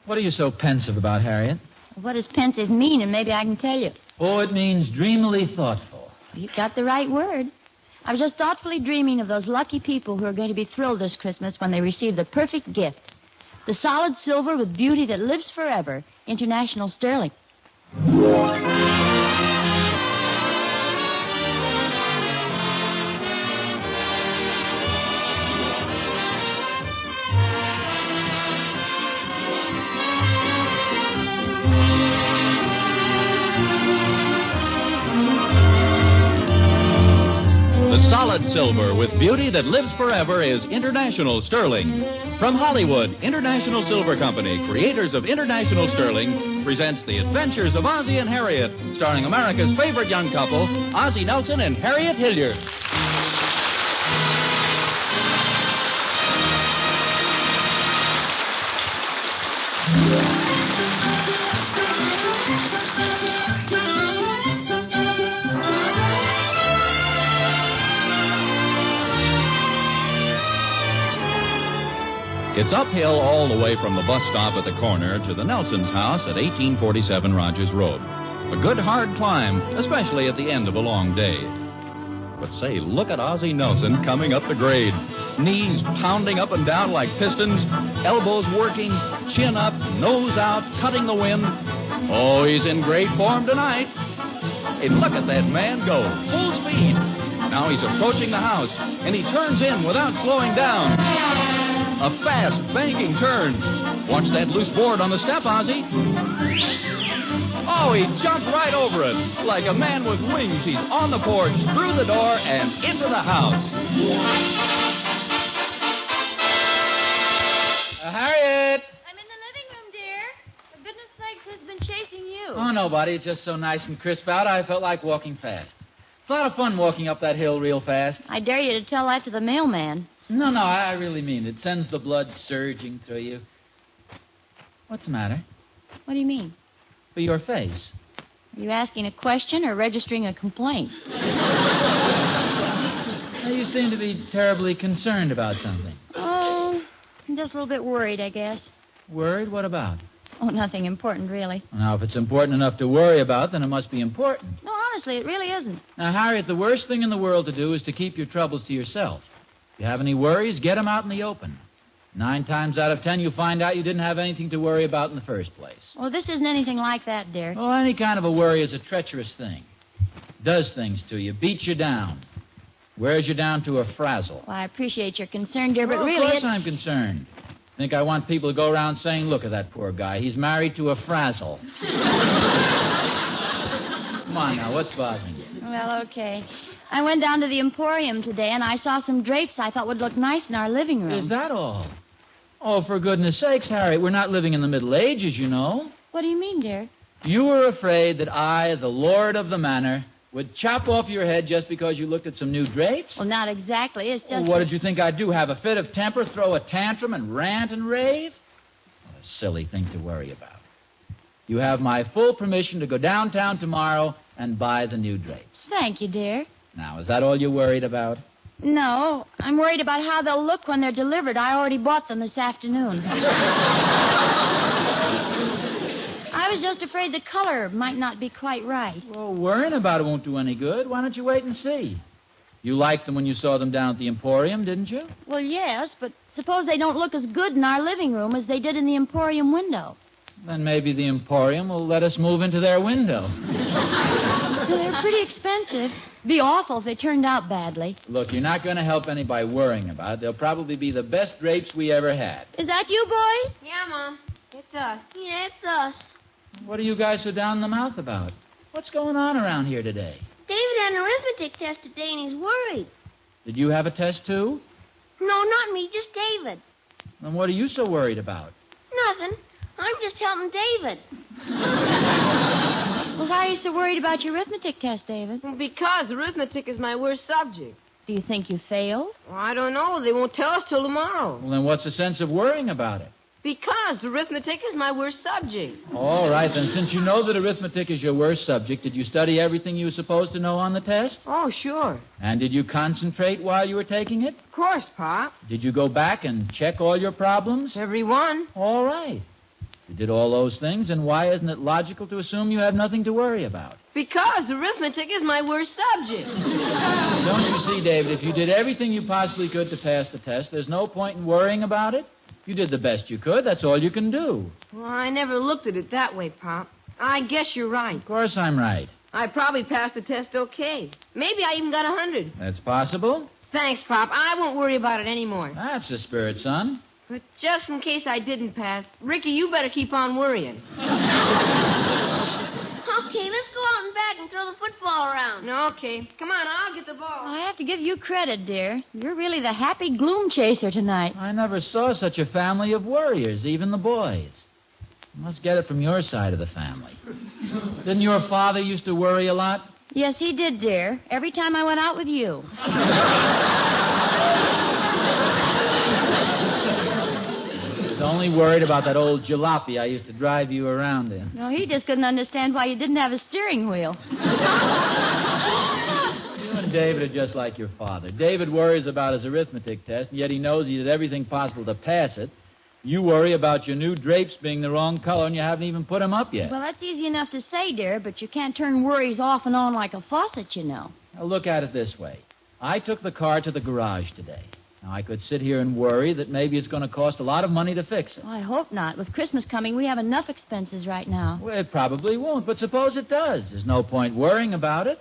What are you so pensive about, Harriet? What does pensive mean? And maybe I can tell you. Oh, it means dreamily thoughtful. You got the right word. I was just thoughtfully dreaming of those lucky people who are going to be thrilled this Christmas when they receive the perfect gift. The solid silver with beauty that lives forever. International Sterling. Solid silver with beauty that lives forever is International Sterling. From Hollywood, International Silver Company, creators of International Sterling, presents The Adventures of Ozzie and Harriet, starring America's favorite young couple, Ozzie Nelson and Harriet Hilliard. It's uphill all the way from the bus stop at the corner to the Nelson's house at 1847 Rogers Road. A good hard climb, especially at the end of a long day. But say, look at Ozzie Nelson coming up the grade. Knees pounding up and down like pistons, elbows working, chin up, nose out, cutting the wind. Oh, he's in great form tonight. Hey, look at that man go, full speed. Now he's approaching the house, and he turns in without slowing down. A fast, banking turn. Watch that loose board on the step, Ozzie. Oh, he jumped right over it. Like a man with wings, he's on the porch, through the door, and into the house. Harriet! I'm in the living room, dear. For goodness sakes, who's been chasing you? Oh, nobody. It's just so nice and crisp out, I felt like walking fast. It's a lot of fun walking up that hill real fast. I dare you to tell that to the mailman. No, I really mean it. It sends the blood surging through you. What's the matter? What do you mean? For your face. Are you asking a question or registering a complaint? Well, you seem to be terribly concerned about something. Oh, I'm just a little bit worried, I guess. Worried? What about? Oh, nothing important, really. Now, if it's important enough to worry about, then it must be important. No, honestly, it really isn't. Now, Harriet, the worst thing in the world to do is to keep your troubles to yourself. If you have any worries, get them out in the open. 9 times out of 10, you find out you didn't have anything to worry about in the first place. Well, this isn't anything like that, dear. Well, any kind of a worry is a treacherous thing. Does things to you, beats you down, wears you down to a frazzle. Well, I appreciate your concern, dear, but well, really... Of course I'm concerned. Think I want people to go around saying, look at that poor guy. He's married to a frazzle. Come on now, what's bothering you? Well, okay. I went down to the Emporium today, and I saw some drapes I thought would look nice in our living room. Is that all? Oh, for goodness sakes, Harriet, we're not living in the Middle Ages, you know. What do you mean, dear? You were afraid that I, the lord of the manor, would chop off your head just because you looked at some new drapes? Well, not exactly. It's just... Well, what did you think I'd do, have a fit of temper, throw a tantrum, and rant and rave? What a silly thing to worry about. You have my full permission to go downtown tomorrow and buy the new drapes. Thank you, dear. Now, is that all you're worried about? No, I'm worried about how they'll look when they're delivered. I already bought them this afternoon. I was just afraid the color might not be quite right. Well, worrying about it won't do any good. Why don't you wait and see? You liked them when you saw them down at the Emporium, didn't you? Well, yes, but suppose they don't look as good in our living room as they did in the Emporium window. Then maybe the Emporium will let us move into their window. Well, they're pretty expensive. It'd be awful if they turned out badly. Look, you're not going to help any by worrying about it. They'll probably be the best drapes we ever had. Is that you, boys? Yeah, Mom. It's us. Yeah, it's us. What are you guys so down in the mouth about? What's going on around here today? David had an arithmetic test today, and he's worried. Did you have a test, too? No, not me, just David. Then what are you so worried about? Nothing. I'm just helping David. Well, why are you so worried about your arithmetic test, David? Well, because arithmetic is my worst subject. Do you think you failed? Well, I don't know. They won't tell us till tomorrow. Well, then what's the sense of worrying about it? Because arithmetic is my worst subject. All right, then. Since you know that arithmetic is your worst subject, did you study everything you were supposed to know on the test? Oh, sure. And did you concentrate while you were taking it? Of course, Pop. Did you go back and check all your problems? Every one. All right. You did all those things, and why isn't it logical to assume you have nothing to worry about? Because arithmetic is my worst subject. Don't you see, David, if you did everything you possibly could to pass the test, there's no point in worrying about it. You did the best you could. That's all you can do. Well, I never looked at it that way, Pop. I guess you're right. Of course I'm right. I probably passed the test okay. Maybe I even got 100. That's possible. Thanks, Pop. I won't worry about it anymore. That's the spirit, son. But just in case I didn't pass, Ricky, you better keep on worrying. Okay, let's go out and back and throw the football around. Okay. Come on, I'll get the ball. I have to give you credit, dear. You're really the happy gloom chaser tonight. I never saw such a family of worriers, even the boys. You must get it from your side of the family. Didn't your father used to worry a lot? Yes, he did, dear. Every time I went out with you. He was only worried about that old jalopy I used to drive you around in. No, he just couldn't understand why you didn't have a steering wheel. You and David are just like your father. David worries about his arithmetic test, and yet he knows he did everything possible to pass it. You worry about your new drapes being the wrong color, and you haven't even put them up yet. Well, that's easy enough to say, dear, but you can't turn worries off and on like a faucet, you know. Now, look at it this way. I took the car to the garage today. Now, I could sit here and worry that maybe it's going to cost a lot of money to fix it. Well, I hope not. With Christmas coming, we have enough expenses right now. Well, it probably won't, but suppose it does. There's no point worrying about it.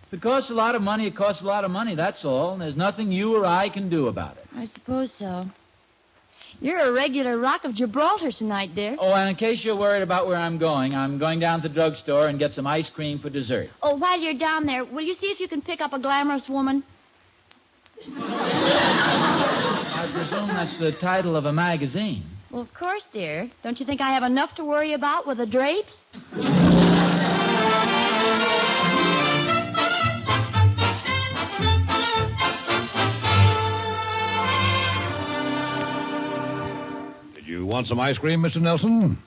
If it costs a lot of money, it costs a lot of money, that's all, and there's nothing you or I can do about it. I suppose so. You're a regular Rock of Gibraltar tonight, dear. Oh, and in case you're worried about where I'm going down to the drugstore and get some ice cream for dessert. Oh, while you're down there, will you see if you can pick up a glamorous woman? I presume that's the title of a magazine. Well, of course, dear. Don't you think I have enough to worry about with the drapes? You want some ice cream, Mr. Nelson?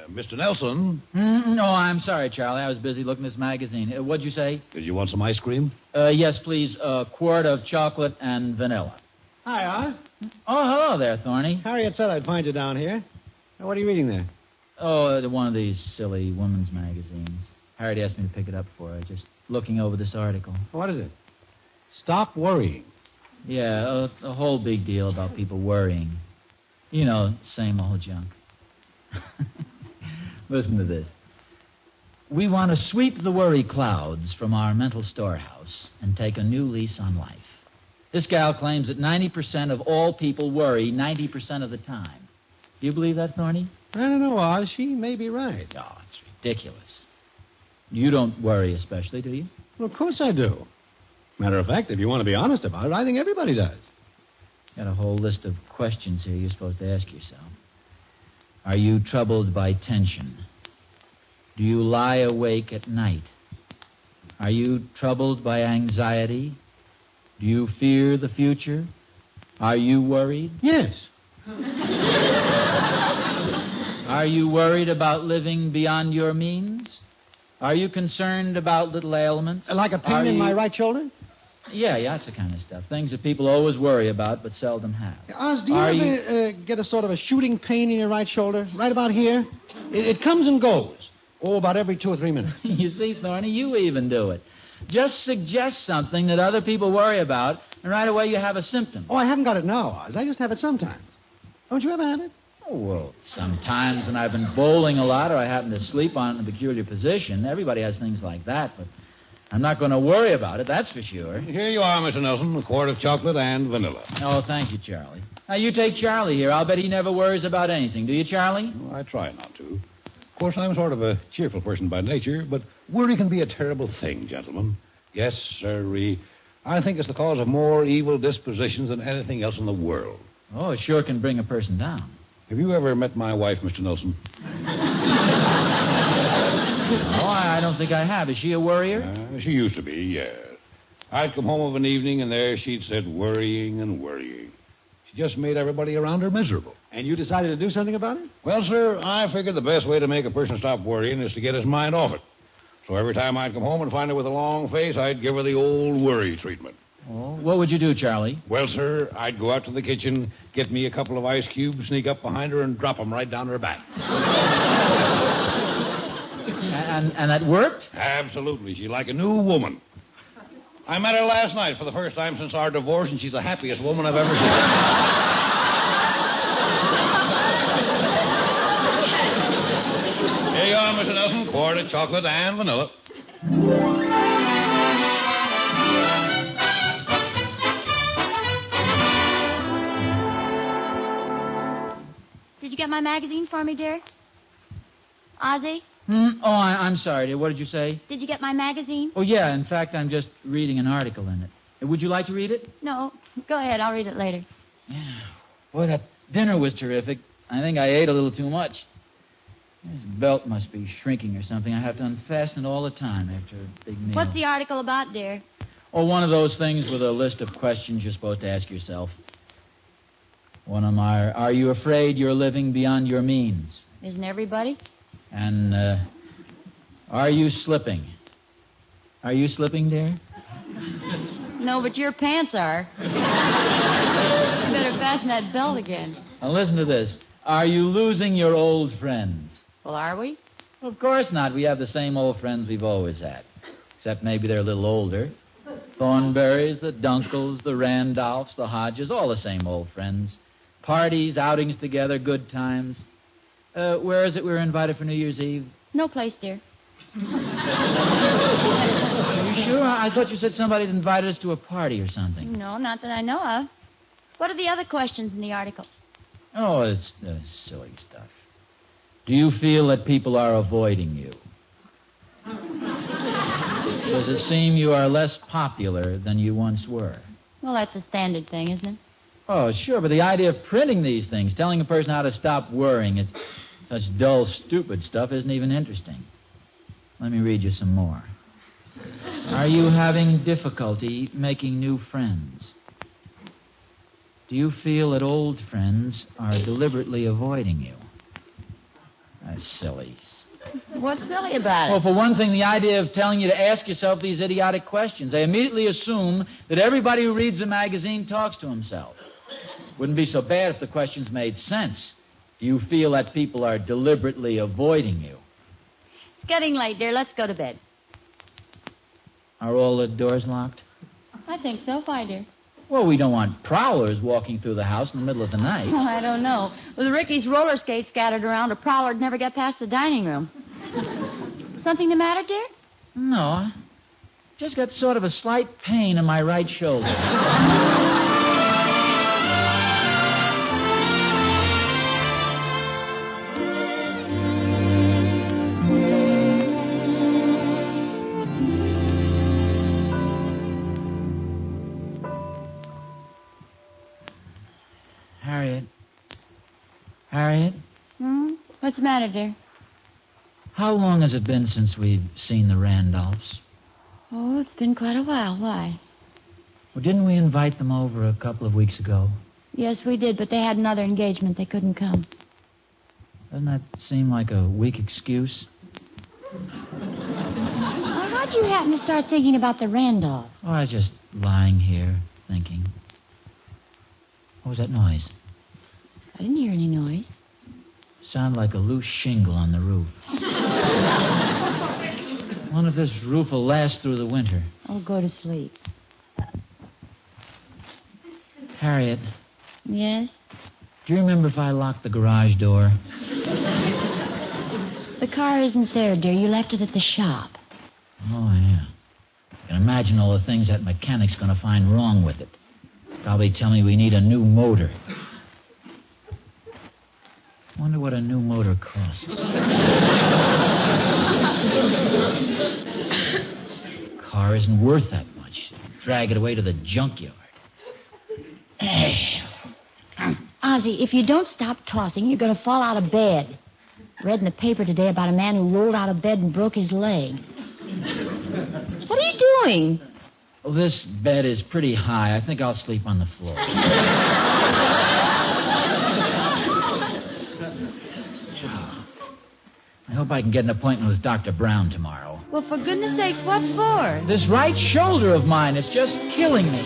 Mr. Nelson? No, I'm sorry, Charlie. I was busy looking at this magazine. What'd you say? Did you want some ice cream? Yes, please. A quart of chocolate and vanilla. Hi, Oz. Oh, hello there, Thorny. Harriet said I'd find you down here. Now, what are you reading there? Oh, one of these silly women's magazines. Harriet asked me to pick it up for her. Just looking over this article. What is it? Stop worrying. Yeah, a whole big deal about people worrying. You know, same old junk. Listen to this. We want to sweep the worry clouds from our mental storehouse and take a new lease on life. This gal claims that 90% of all people worry 90% of the time. Do you believe that, Thorny? I don't know, Oz. She may be right. Oh, it's ridiculous. You don't worry especially, do you? Well, of course I do. Matter of fact, if you want to be honest about it, I think everybody does. Got a whole list of questions here you're supposed to ask yourself. Are you troubled by tension? Do you lie awake at night? Are you troubled by anxiety? Do you fear the future? Are you worried? Yes. Are you worried about living beyond your means? Are you concerned about little ailments? Like a pain in my right shoulder? Yeah, that's the kind of stuff. Things that people always worry about but seldom have. Oz, do you ever get a sort of a shooting pain in your right shoulder? Right about here? It comes and goes. Oh, about every 2 or 3 minutes. You see, Thorny, you even do it. Just suggest something that other people worry about, and right away you have a symptom. Oh, I haven't got it now, Oz. I just have it sometimes. Don't you ever have it? Oh, well, sometimes when I've been bowling a lot or I happen to sleep on a peculiar position, everybody has things like that, but I'm not going to worry about it, that's for sure. Here you are, Mr. Nelson, a quart of chocolate and vanilla. Oh, thank you, Charlie. Now, you take Charlie here. I'll bet he never worries about anything. Do you, Charlie? Oh, I try not to. Of course, I'm sort of a cheerful person by nature, but worry can be a terrible thing, gentlemen. Yes, sirree. I think it's the cause of more evil dispositions than anything else in the world. Oh, it sure can bring a person down. Have you ever met my wife, Mr. Nelson? Oh, I don't think I have. Is she a worrier? She used to be, yes. I'd come home of an evening, and there she'd sit worrying and worrying. She just made everybody around her miserable. And you decided to do something about it? Well, sir, I figured the best way to make a person stop worrying is to get his mind off it. So every time I'd come home and find her with a long face, I'd give her the old worry treatment. Oh, what would you do, Charlie? Well, sir, I'd go out to the kitchen, get me a couple of ice cubes, sneak up behind her, and drop them right down her back. And that worked? Absolutely. She's like a new woman. I met her last night for the first time since our divorce, and she's the happiest woman I've ever seen. Here you are, Mr. Nelson. Quart of chocolate and vanilla. Did you get my magazine for me, dear? Ozzie? Oh, I'm sorry, dear. What did you say? Did you get my magazine? Oh, yeah. In fact, I'm just reading an article in it. Would you like to read it? No. Go ahead. I'll read it later. Yeah. Boy, that dinner was terrific. I think I ate a little too much. This belt must be shrinking or something. I have to unfasten it all the time after a big meal. What's the article about, dear? Oh, one of those things with a list of questions you're supposed to ask yourself. One of them are you afraid you're living beyond your means? Isn't everybody? And, are you slipping? Are you slipping, dear? No, but your pants are. You better fasten that belt again. Now, listen to this. Are you losing your old friends? Well, are we? Of course not. We have the same old friends we've always had. Except maybe they're a little older. Thornberrys, the Dunkels, the Randolphs, the Hodges, all the same old friends. Parties, outings together, good times. Where is it we were invited for New Year's Eve? No place, dear. Are you sure? I thought you said somebody had invited us to a party or something. No, not that I know of. What are the other questions in the article? Oh, it's silly stuff. Do you feel that people are avoiding you? Does it seem you are less popular than you once were? Well, that's a standard thing, isn't it? Oh, sure, but the idea of printing these things, telling a person how to stop worrying, it's such dull, stupid stuff isn't even interesting. Let me read you some more. Are you having difficulty making new friends? Do you feel that old friends are deliberately avoiding you? That's silly. What's silly about it? Well, for one thing, the idea of telling you to ask yourself these idiotic questions. They immediately assume that everybody who reads a magazine talks to himself. Wouldn't be so bad if the questions made sense. Do you feel that people are deliberately avoiding you? It's getting late, dear. Let's go to bed. Are all the doors locked? I think so. Why, dear? Well, we don't want prowlers walking through the house in the middle of the night. Oh, I don't know. With Ricky's roller skates scattered around, a prowler'd never get past the dining room. Something the matter, dear? No. Just got sort of a slight pain in my right shoulder. Harriet? What's the matter, dear? How long has it been since we've seen the Randolphs? Oh, it's been quite a while. Why? Well, didn't we invite them over a couple of weeks ago? Yes, we did, but they had another engagement. They couldn't come. Doesn't that seem like a weak excuse? Well, how'd you happen to start thinking about the Randolphs? Oh, I was just lying here, thinking. What was that noise? I didn't hear any noise. Sounded like a loose shingle on the roof. I wonder if this roof will last through the winter. Oh, go to sleep. Harriet. Yes? Do you remember if I locked the garage door? The car isn't there, dear. You left it at the shop. Oh, yeah. I can imagine all the things that mechanic's going to find wrong with it. Probably tell me we need a new motor. Wonder what a new motor costs. Car isn't worth that much. Drag it away to the junkyard. Ozzie, if you don't stop tossing, you're going to fall out of bed. Read in the paper today about a man who rolled out of bed and broke his leg. What are you doing? Well, this bed is pretty high. I think I'll sleep on the floor. I hope I can get an appointment with Dr. Brown tomorrow. Well, Well, for goodness sakes, what for? This right shoulder of mine is just killing me.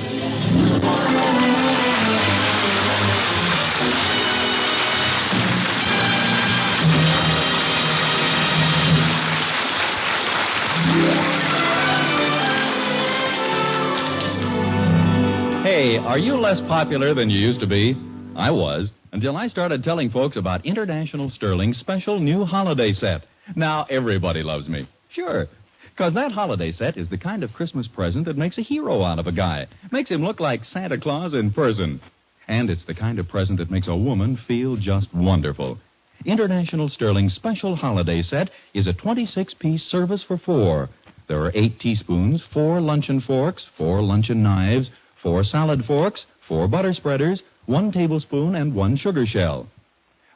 Hey, are you less popular than you used to be? I was, until I started telling folks about International Sterling's special new holiday set. Now everybody loves me. Sure. Because that holiday set is the kind of Christmas present that makes a hero out of a guy. Makes him look like Santa Claus in person. And it's the kind of present that makes a woman feel just wonderful. International Sterling's special holiday set is a 26-piece service for four. There are 8 teaspoons, 4 luncheon forks, 4 luncheon knives, 4 salad forks, 4 butter spreaders, 1 tablespoon, and 1 sugar shell.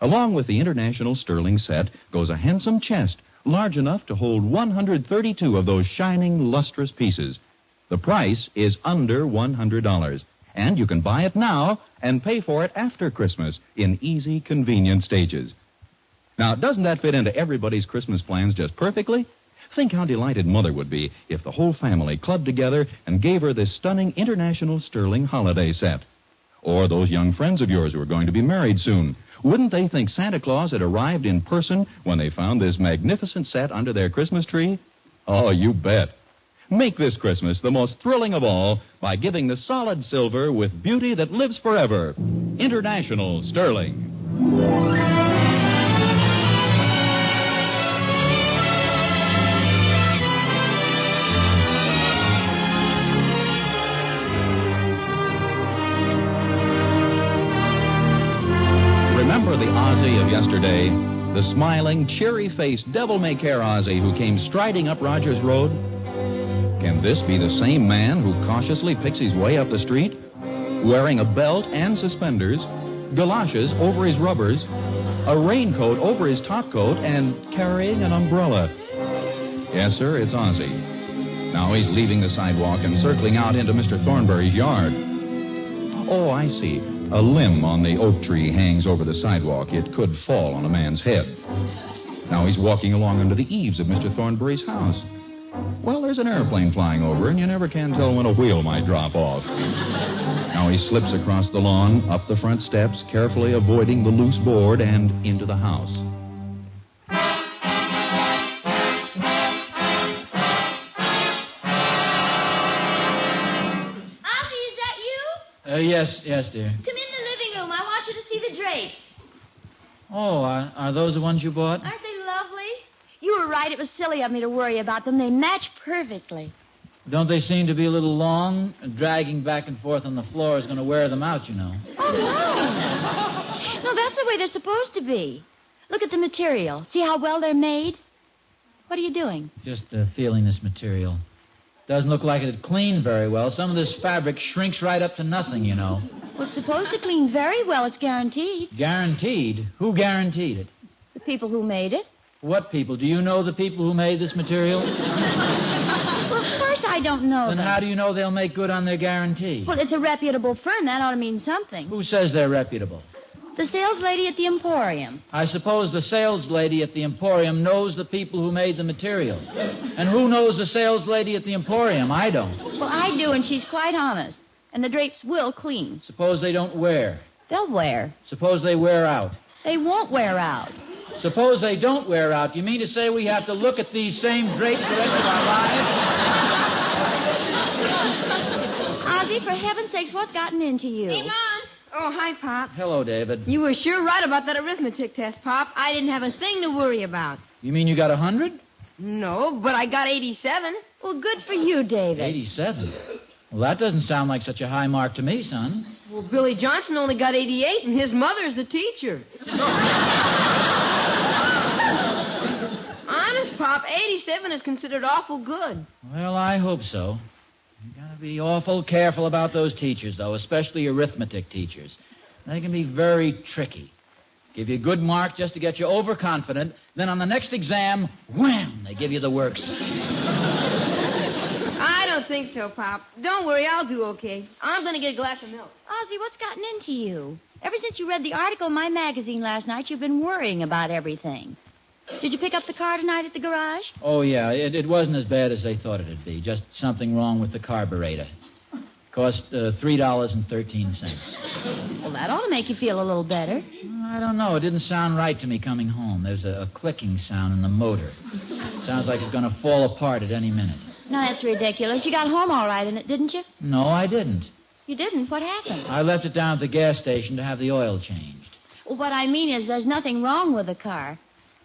Along with the International Sterling set goes a handsome chest, large enough to hold 132 of those shining, lustrous pieces. The price is under $100, and you can buy it now and pay for it after Christmas in easy, convenient stages. Now, doesn't that fit into everybody's Christmas plans just perfectly? Think how delighted Mother would be if the whole family clubbed together and gave her this stunning International Sterling holiday set. Or those young friends of yours who are going to be married soon. Wouldn't they think Santa Claus had arrived in person when they found this magnificent set under their Christmas tree? Oh, you bet. Make this Christmas the most thrilling of all by giving the solid silver with beauty that lives forever. International Sterling. Remember the Ozzie of yesterday? The smiling, cheery-faced, devil-may-care Ozzie who came striding up Rogers Road? Can this be the same man who cautiously picks his way up the street, wearing a belt and suspenders, galoshes over his rubbers, a raincoat over his topcoat, and carrying an umbrella? Yes, sir, it's Ozzie. Now he's leaving the sidewalk and circling out into Mr. Thornberry's yard. Oh, I see. A limb on the oak tree hangs over the sidewalk. It could fall on a man's head. Now he's walking along under the eaves of Mr. Thornberry's house. Well, there's an airplane flying over, and you never can tell when a wheel might drop off. Now he slips across the lawn, up the front steps, carefully avoiding the loose board, and into the house. Ozzie, is that you? Yes, dear. Come in the living room. I want you to see the drapes. Oh, are those the ones you bought? Aren't they lovely? You were right. It was silly of me to worry about them. They match perfectly. Don't they seem to be a little long? Dragging back and forth on the floor is going to wear them out, you know. Oh, no. No, that's the way they're supposed to be. Look at the material. See how well they're made? What are you doing? Just feeling this material. Doesn't look like it'd clean very well. Some of this fabric shrinks right up to nothing, you know. Well, it's supposed to clean very well. It's guaranteed. Guaranteed? Who guaranteed it? The people who made it. What people? Do you know the people who made this material? Well, of course I don't know Then them. how do you know they'll make good on their guarantee? Well, it's a reputable firm. That ought to mean something. Who says they're reputable? The sales lady at the Emporium. I suppose the sales lady at the Emporium knows the people who made the material. And who knows the sales lady at the Emporium? I don't. Well, I do, and she's quite honest. And the drapes will clean. Suppose they don't wear. They'll wear. Suppose they wear out. They won't wear out. Suppose they don't wear out. You mean to say we have to look at these same drapes the rest of our lives? Ozzie, for heaven's sakes, what's gotten into you? Hey, Mom. Oh, hi, Pop. Hello, David. You were sure right about that arithmetic test, Pop. I didn't have a thing to worry about. You mean you got 100? No, but I got 87. Well, good for you, David. 87. Well, that doesn't sound like such a high mark to me, son. Well, Billy Johnson only got 88, and his mother's the teacher. Honest, Pop, 87 is considered awful good. Well, I hope so. You gotta be awful careful about those teachers, though, especially arithmetic teachers. They can be very tricky. Give you a good mark just to get you overconfident. Then on the next exam, wham, they give you the works. I don't think so, Pop. Don't worry, I'll do okay. I'm going to get a glass of milk. Ozzie, what's gotten into you? Ever since you read the article in my magazine last night, you've been worrying about everything. Did you pick up the car tonight at the garage? Oh, yeah. It wasn't as bad as they thought it'd be. Just something wrong with the carburetor. Cost $3.13. Well, that ought to make you feel a little better. I don't know. It didn't sound right to me coming home. There's a clicking sound in the motor. Sounds like it's going to fall apart at any minute. No, that's ridiculous. You got home all right in it, didn't you? No, I didn't. You didn't? What happened? I left it down at the gas station to have the oil changed. Well, what I mean is there's nothing wrong with the car.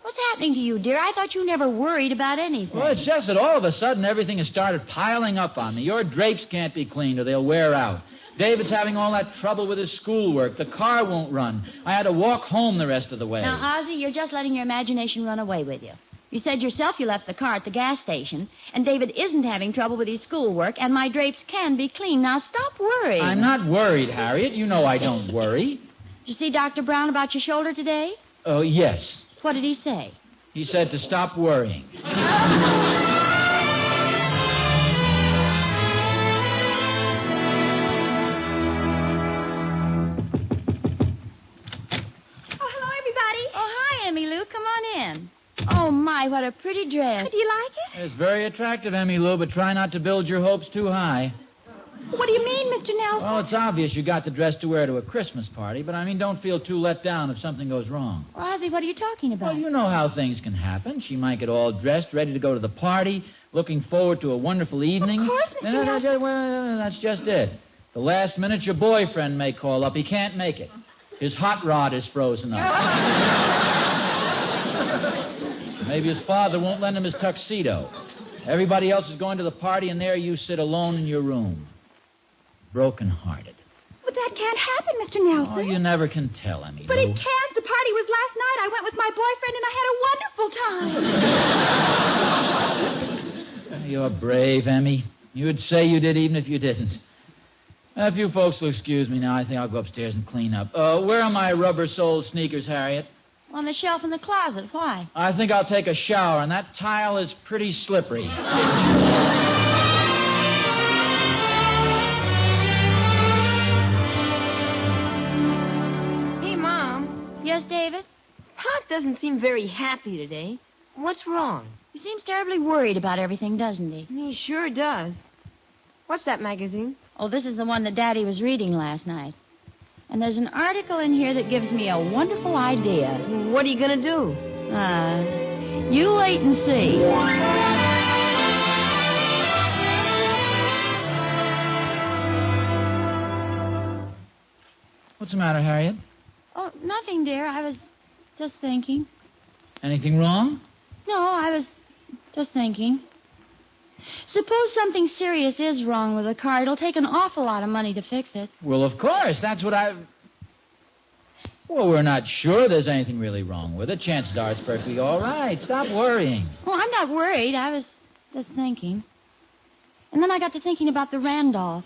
What's happening to you, dear? I thought you never worried about anything. Well, it's just that all of a sudden everything has started piling up on me. Your drapes can't be cleaned or they'll wear out. David's having all that trouble with his schoolwork. The car won't run. I had to walk home the rest of the way. Now, Ozzie, you're just letting your imagination run away with you. You said yourself you left the car at the gas station, and David isn't having trouble with his schoolwork, and my drapes can be cleaned. Now, stop worrying. I'm not worried, Harriet. You know I don't worry. Did you see Dr. Brown about your shoulder today? Oh, yes. What did he say? He said to stop worrying. Oh, hello, everybody. Oh, hi, Emmy Lou. Come on in. Oh, my, what a pretty dress. Do you like it? It's very attractive, Emmy Lou, but try not to build your hopes too high. What do you mean, Mr. Nelson? Well, it's obvious you got the dress to wear to a Christmas party, but don't feel too let down if something goes wrong. Well, Ozzie, what are you talking about? Well, you know how things can happen. She might get all dressed, ready to go to the party, looking forward to a wonderful evening. Of course, Mr. Nelson. Well, that's just it. The last minute, your boyfriend may call up. He can't make it. His hot rod is frozen up. Maybe his father won't lend him his tuxedo. Everybody else is going to the party, and there you sit alone in your room. Broken-hearted. But that can't happen, Mr. Nelson. Oh, you never can tell, Emmy But Lou. it can't. The party was last night. I went with my boyfriend, and I had a wonderful time. You're brave, Emmy. You'd say you did even if you didn't. If you folks will excuse me now, I think I'll go upstairs and clean up. Where are my rubber-soled sneakers, Harriet? On the shelf in the closet. Why? I think I'll take a shower, and that tile is pretty slippery. Hey, Mom. Yes, David? Pop doesn't seem very happy today. What's wrong? He seems terribly worried about everything, doesn't he? He sure does. What's that magazine? Oh, this is the one that Daddy was reading last night. And there's an article in here that gives me a wonderful idea. What are you going to do? You wait and see. What's the matter, Harriet? Oh, nothing, dear. I was just thinking. Anything wrong? No, I was just thinking. Suppose something serious is wrong with the car. It'll take an awful lot of money to fix it. Well, of course. That's what Well, we're not sure there's anything really wrong with it. Chances are it's perfectly all right. Stop worrying. Oh, I'm not worried. I was just thinking. And then I got to thinking about the Randolphs.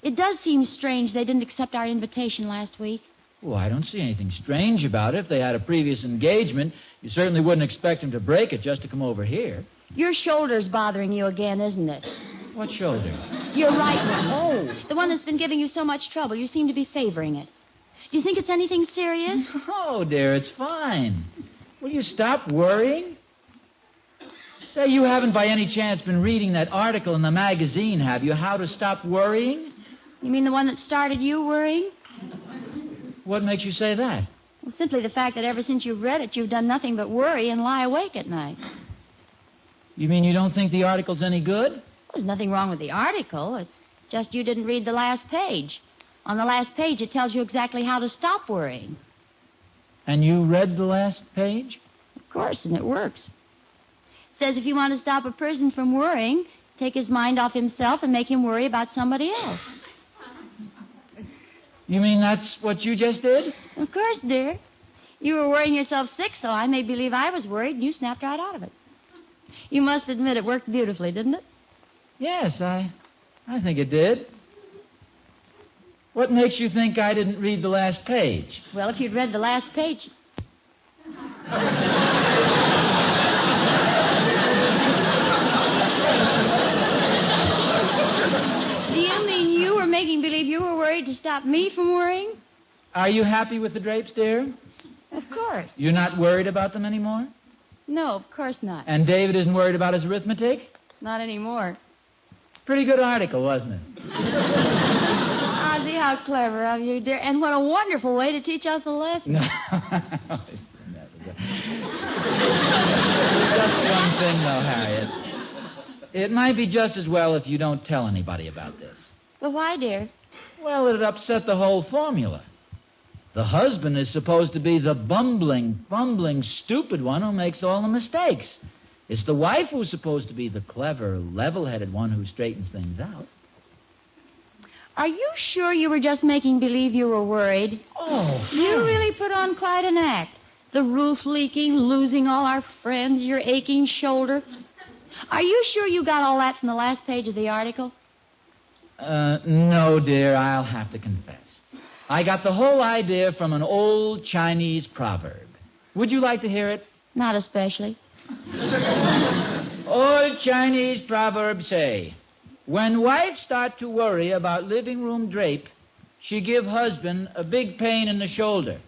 It does seem strange they didn't accept our invitation last week. Well, I don't see anything strange about it. If they had a previous engagement, you certainly wouldn't expect them to break it just to come over here. Your shoulder's bothering you again, isn't it? What shoulder? Your right one. Oh, the one that's been giving you so much trouble. You seem to be favoring it. Do you think it's anything serious? Oh, dear, it's fine. Will you stop worrying? Say, you haven't by any chance been reading that article in the magazine, have you? How to Stop Worrying? You mean the one that started you worrying? What makes you say that? Well, simply the fact that ever since you've read it, you've done nothing but worry and lie awake at night. You mean you don't think the article's any good? There's nothing wrong with the article. It's just you didn't read the last page. On the last page, it tells you exactly how to stop worrying. And you read the last page? Of course, and it works. It says if you want to stop a person from worrying, take his mind off himself and make him worry about somebody else. You mean that's what you just did? Of course, dear. You were worrying yourself sick, so I made believe I was worried, and you snapped right out of it. You must admit it worked beautifully, didn't it? Yes, I think it did. What makes you think I didn't read the last page? Well, if you'd read the last page... Do you mean you were making believe you were worried to stop me from worrying? Are you happy with the drapes, dear? Of course. You're not worried about them anymore? No, of course not. And David isn't worried about his arithmetic? Not anymore. Pretty good article, wasn't it? Ozzie, how clever of you, dear. And what a wonderful way to teach us a lesson. No. Just one thing, though, Harriet. It might be just as well if you don't tell anybody about this. But why, dear? Well, it'd upset the whole formula. The husband is supposed to be the bumbling, stupid one who makes all the mistakes. It's the wife who's supposed to be the clever, level-headed one who straightens things out. Are you sure you were just making believe you were worried? Oh, You really put on quite an act. The roof leaking, losing all our friends, your aching shoulder. Are you sure you got all that from the last page of the article? No, dear, I'll have to confess. I got the whole idea from an old Chinese proverb. Would you like to hear it? Not especially. Old Chinese proverbs say, when wife start to worry about living room drape, she give husband a big pain in the shoulder.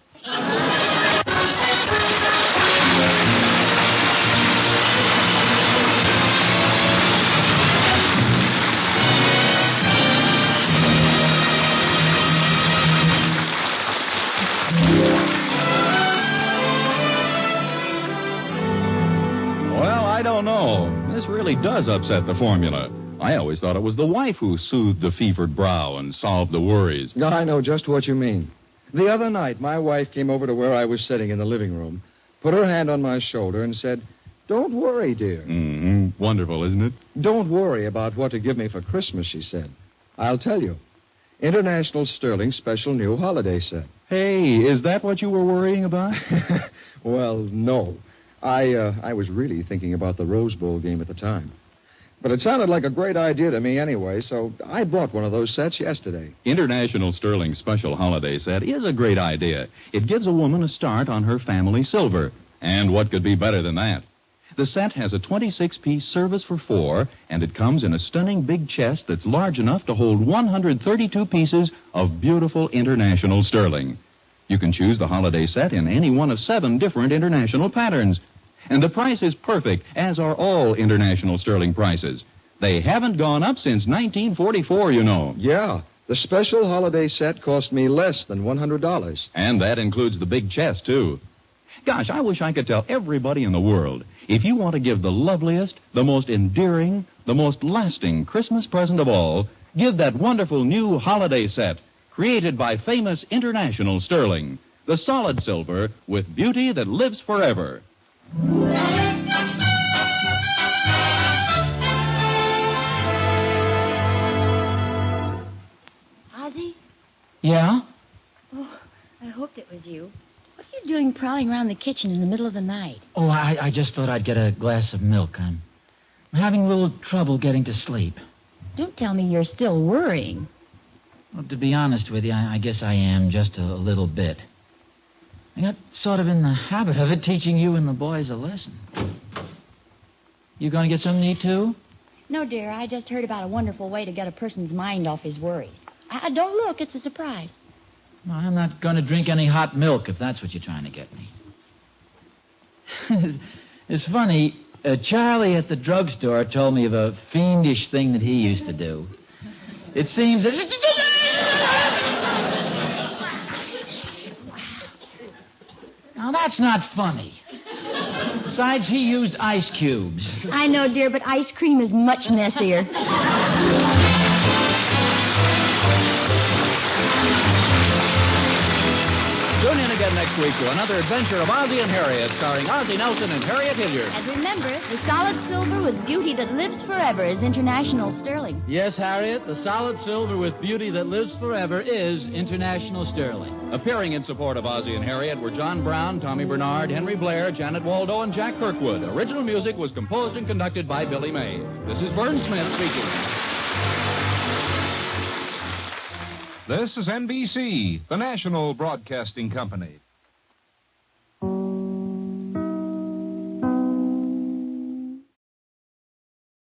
I don't know. This really does upset the formula. I always thought it was the wife who soothed the fevered brow and solved the worries. No, I know just what you mean. The other night, my wife came over to where I was sitting in the living room, put her hand on my shoulder, and said, "Don't worry, dear." Mm-hmm. Wonderful, isn't it? "Don't worry about what to give me for Christmas," she said. "I'll tell you. International Sterling Special New Holiday Set." Hey, is that what you were worrying about? Well, no. I was really thinking about the Rose Bowl game at the time. But it sounded like a great idea to me anyway, so I bought one of those sets yesterday. International Sterling Special Holiday Set is a great idea. It gives a woman a start on her family silver. And what could be better than that? The set has a 26-piece service for 4, and it comes in a stunning big chest that's large enough to hold 132 pieces of beautiful international sterling. You can choose the holiday set in any one of 7 different international patterns. And the price is perfect, as are all international sterling prices. They haven't gone up since 1944, you know. Yeah, the special holiday set cost me less than $100. And that includes the big chest, too. Gosh, I wish I could tell everybody in the world, if you want to give the loveliest, the most endearing, the most lasting Christmas present of all, give that wonderful new holiday set, created by famous international sterling, the solid silver with beauty that lives forever. Ozzie? Yeah? Oh, I hoped it was you. What are you doing prowling around the kitchen in the middle of the night? Oh, I just thought I'd get a glass of milk. I'm having a little trouble getting to sleep. Don't tell me you're still worrying. Well, to be honest with you, I guess I am just a little bit. I got sort of in the habit of it, teaching you and the boys a lesson. You going to get something to eat, too? No, dear, I just heard about a wonderful way to get a person's mind off his worries. Don't look, it's a surprise. Well, I'm not going to drink any hot milk, if that's what you're trying to get me. It's funny, Charlie at the drugstore told me of a fiendish thing that he used to do. It seems that... Now, that's not funny. Besides, he used ice cubes. I know, dear, but ice cream is much messier. Tune in again next week to another adventure of Ozzie and Harriet, starring Ozzie Nelson and Harriet Hilliard. And remember, the solid silver with beauty that lives forever is international sterling. Yes, Harriet, the solid silver with beauty that lives forever is international sterling. Appearing in support of Ozzie and Harriet were John Brown, Tommy Bernard, Henry Blair, Janet Waldo, and Jack Kirkwood. Original music was composed and conducted by Billy May. This is Vern Smith speaking. This is NBC, the national broadcasting company.